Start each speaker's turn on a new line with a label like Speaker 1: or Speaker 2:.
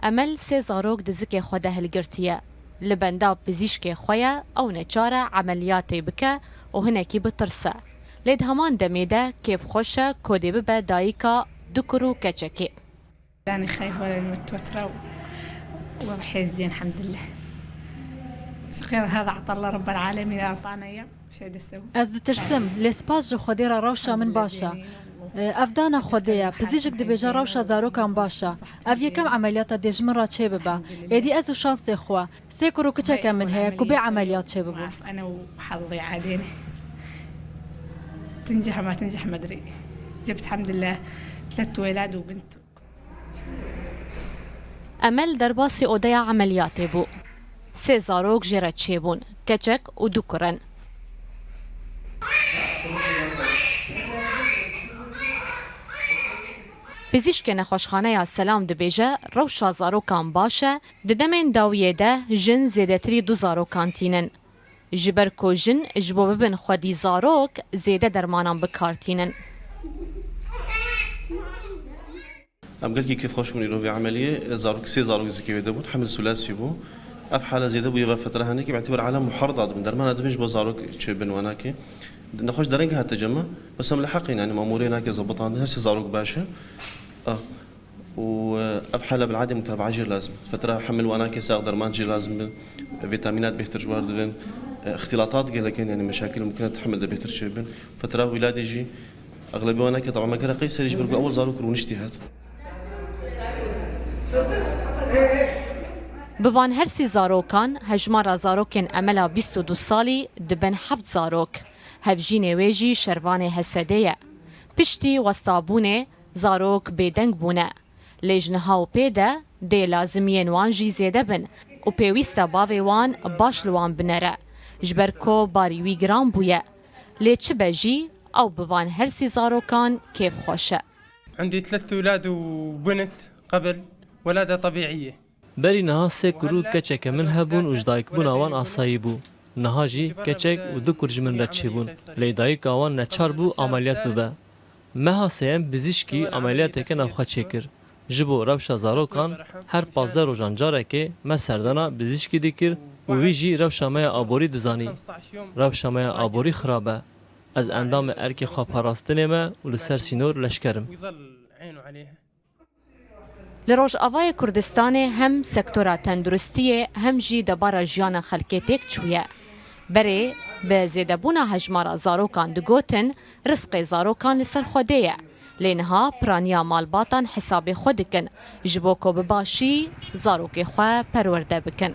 Speaker 1: امل سه زاروک دزک خود هلگرتیه لبندا پزیشک خویا او نچاره عملیاتی بکه و هنکی بترسه لید همان دمیده کیف خوشه کودی به دایکا دکرو کچکی
Speaker 2: أنا خايفة ولا متوترة والحين زين الحمد لله. غير هذا عطى الله رب العالمين أعطانا إياه مش هيدا السبب.
Speaker 3: از دترسم لسپاس خودی را روشا من باشا. افدانا خودیه پزیجک دبیجا روشا زاروکان باشا. اف یکم عملیات دژمن را چه ببا. ایدی از شانس خوا. سیکرو کچکم من هي کبی عملیات چه ببا.
Speaker 2: أنا وحظي عادين. تنجح ما تنجح ما أدري. جبت الحمد لله 3 ولاد وبنت.
Speaker 1: امل در باسی اودای عملیاتی بو سه زاروک جرد چیبون کچک و دکرن پزیشک نخوشخانه یا سلام دبیجه روشا زاروکان باشه ددمین داویه ده جن زیدتری 2 زاروکان تینن جبر کو جن جبو ببن خودی زاروک زیده درمانان بکارتینن
Speaker 4: ام قال كيف خوش من يروي عمليه زاروك سي زاروك زكي يدبون حمل ثلاثي بو اف حاله زيده بو يبقى فتره هنيك بعتبر عالم محرض من درمان ادمج بو زاروك تشبن وناكي نخش درنج هالتجمع بس هم لحقين يعني مامورين هكا زبطان هسه زاروك باشا واف حاله بالعاده متابعه جير لازم فتره حمل وناكي ساق درمان جير لازم فيتامينات بيختر جوار دبن اختلاطات قال لك يعني مشاكل ممكن تحمل بيختر شبن فتره ولاده يجي اغلبيه وناكي طبعا ما كان قيصر يجبر اول زاروك رونشتي
Speaker 1: بوان هر سی زاروکان هجمارا زاروکن املا 22 سالی دبن 7 زاروک هفجین ویجی شروان حسدیه پشتی وستابونه زاروک بیدنگ بونه لیجنها و پیده دی لازمین وان جی زیده بن و پیویستا باوی وان باش لوان بنره جبرکو باریوی گرام بویه لی چه بجی او بوان هر سی زاروکان کیف خوشه
Speaker 5: عندي 3 أولاد وبنت قبل ولادة طبيعية.
Speaker 6: بری نها سه کرو کچک من هبون و جدایک بون آوان آسایی بو. نها جی کچک و 2 کرج من رد چی بون. لیدایک آوان نچار بو عملیات ببه. مها سیم بزیشکی عملیات که نفخه چکر. جبو روش زاروکان هر 15 روزان جاره که ما سردانا بزیشکی دیکر و ویجی روش مای آبوری دزانی. روش مای آبوری خرابه. از اندام ارکی خواب پراستنه ما و لسر سینور لشکرم.
Speaker 1: لروج آوای کردستان هم سکتورا تندرستی هم جی دبارا جیان خلکی تک چویه. بره به زیدبونا هجمارا زاروکان دگوتن رزق زاروکان لسر خودیه. لینها پرانیا مالباتان حساب خودکن جبوکو بباشی زاروک خواه پرورده بکن.